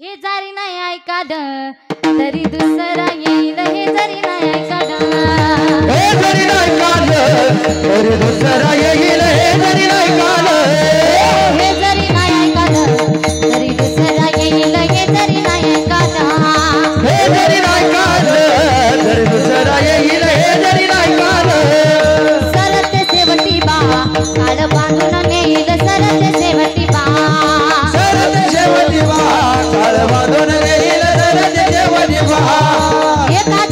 हे जरी नाही ऐकाद तरी दुसरा येईल हे जरी नाही ऐकाद हे जरी नाही काल तरी दुसरा येईल हे जरी नाही काल हे जरी नाही ऐकाद तरी दुसरा येईल हे जरी नाही ऐकाद हे जरी नाही काल तरी दुसरा येईल हे जरी नाही काल सरते सेवटी बा काळ बांधून नेईल सरते सेवटी बा सरते शेवटी बा काळ बांधून येईल सरते शेवटी बा एका